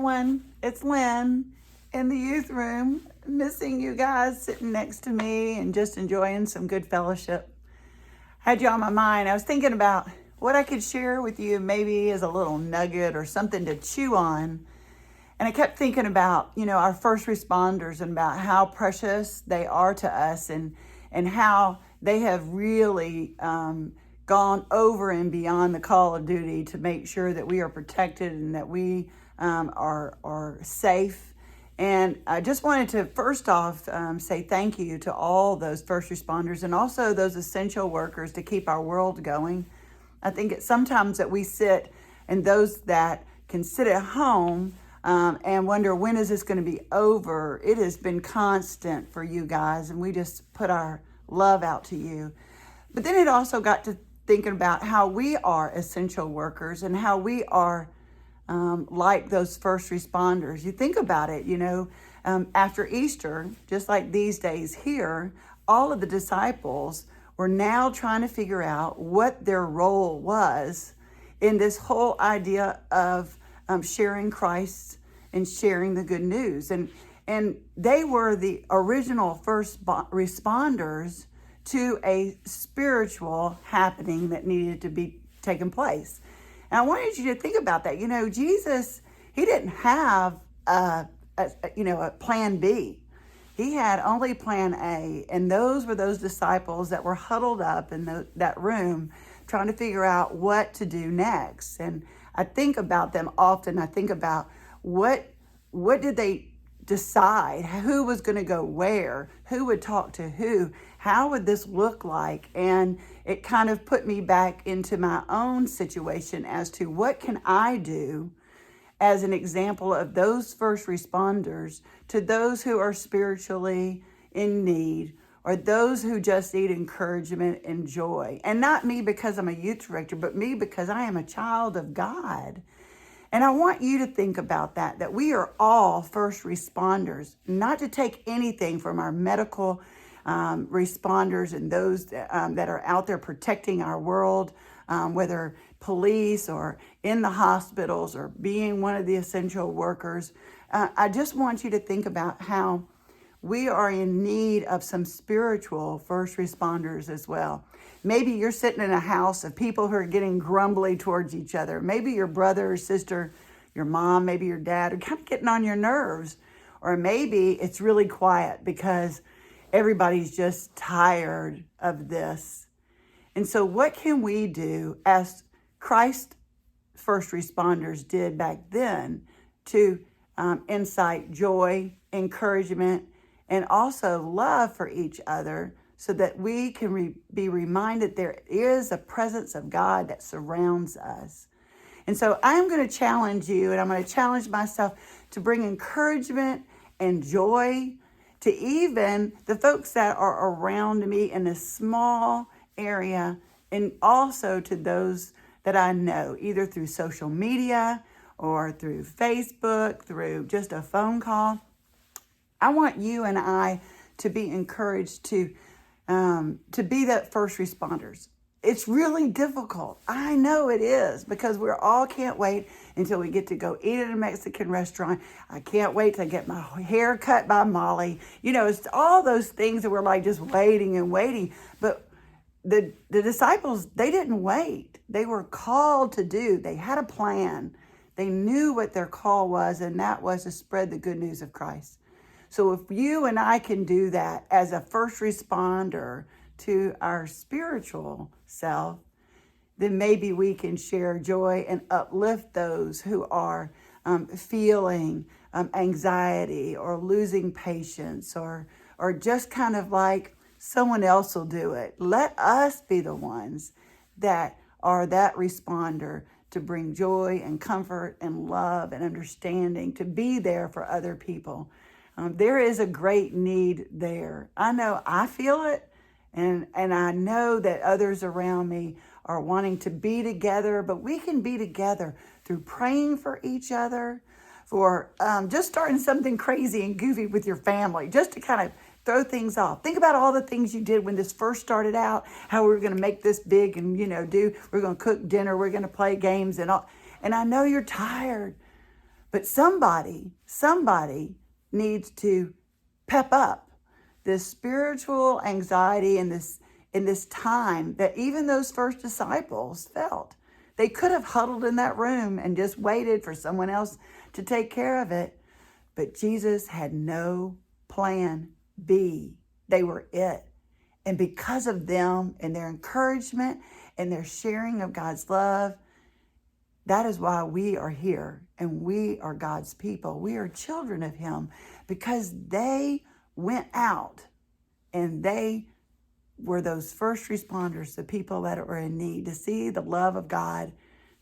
everyone. It's Lynn in the youth room, missing you guys sitting next to me and just enjoying some good fellowship. Had you on my mind. I was thinking about what I could share with you maybe as a little nugget or something to chew on. And I kept thinking about, our first responders and about how precious they are to us and how they have really gone over and beyond the call of duty to make sure that we are protected and that we are safe. And I just wanted to first off say thank you to all those first responders and also those essential workers to keep our world going. I think it's sometimes that we sit, and those that can sit at home and wonder, when is this going to be over? It has been constant for you guys, and we just put our love out to you. But then it also got to thinking about how we are essential workers and how we are like those first responders. You think about it, after Easter, just like these days here, all of the disciples were now trying to figure out what their role was in this whole idea of sharing Christ and sharing the good news. And they were the original first responders to a spiritual happening that needed to be taking place. And I wanted you to think about that. Jesus, he didn't have a plan B. He had only plan A. And those were those disciples that were huddled up in that room trying to figure out what to do next. And I think about them often. I think about what did they decide? Who was going to go where? Who would talk to who? How would this look like? And it kind of put me back into my own situation as to what can I do as an example of those first responders to those who are spiritually in need, or those who just need encouragement and joy. And not me because I'm a youth director, but me because I am a child of God. And I want you to think about that we are all first responders, not to take anything from our medical responders and those that are out there protecting our world, whether police or in the hospitals or being one of the essential workers. I just want you to think about how we are in need of some spiritual first responders as well. Maybe you're sitting in a house of people who are getting grumbly towards each other. Maybe your brother or sister, your mom, maybe your dad are kind of getting on your nerves. Or maybe it's really quiet because everybody's just tired of this. And so what can we do as Christ first responders did back then to incite joy, encouragement, and also love for each other, so that we can be reminded there is a presence of God that surrounds us. And so I'm going to challenge you, and I'm going to challenge myself to bring encouragement and joy to even the folks that are around me in a small area, and also to those that I know, either through social media or through Facebook, through just a phone call. I want you and I to be encouraged to be that first responders. It's really difficult. I know it is, because we all can't wait until we get to go eat at a Mexican restaurant. I can't wait to get my hair cut by Molly. It's all those things that we're like just waiting and waiting. But the disciples, they didn't wait. They were called to do. They had a plan. They knew what their call was, and that was to spread the good news of Christ. So if you and I can do that as a first responder to our spiritual self, then maybe we can share joy and uplift those who are feeling anxiety or losing patience, or just kind of like someone else will do it. Let us be the ones that are that responder to bring joy and comfort and love and understanding, to be there for other people. There is a great need there. I know I feel it, and I know that others around me are wanting to be together, but we can be together through praying for each other, for just starting something crazy and goofy with your family, just to kind of throw things off. Think about all the things you did when this first started out, how we were going to make this big and, we're going to cook dinner, we're going to play games and all. And I know you're tired, But somebody needs to pep up this spiritual anxiety in this time that even those first disciples felt. They could have huddled in that room and just waited for someone else to take care of it. But Jesus had no plan B. They were it. And because of them and their encouragement and their sharing of God's love, that is why we are here and we are God's people. We are children of Him because they went out and they were those first responders, the people that were in need, to see the love of God,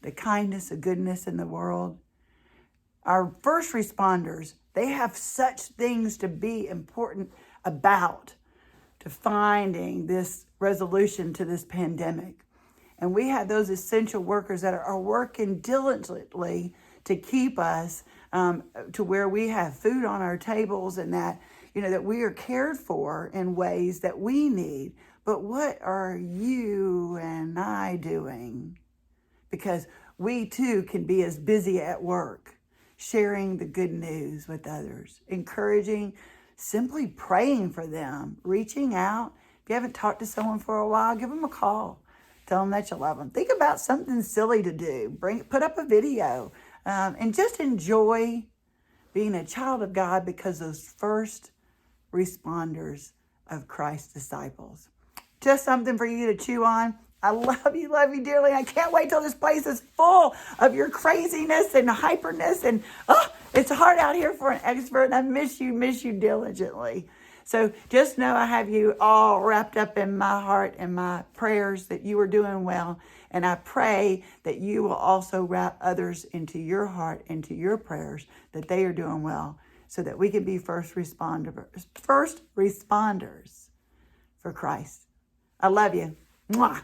the kindness, the goodness in the world. Our first responders, they have such things to be important about, to finding this resolution to this pandemic. And we have those essential workers that are working diligently to keep us to where we have food on our tables and that, that we are cared for in ways that we need. But what are you and I doing? Because we too can be as busy at work, sharing the good news with others, encouraging, simply praying for them, reaching out. If you haven't talked to someone for a while, give them a call. Tell them that you love them. Think about something silly to do. Put up a video and just enjoy being a child of God because those first responders of Christ's disciples. Just something for you to chew on. I love you dearly. I can't wait till this place is full of your craziness and hyperness. And it's hard out here for an expert. And I miss you diligently. So just know I have you all wrapped up in my heart and my prayers that you are doing well. And I pray that you will also wrap others into your heart, into your prayers, that they are doing well, so that we can be first responders for Christ. I love you. Mwah.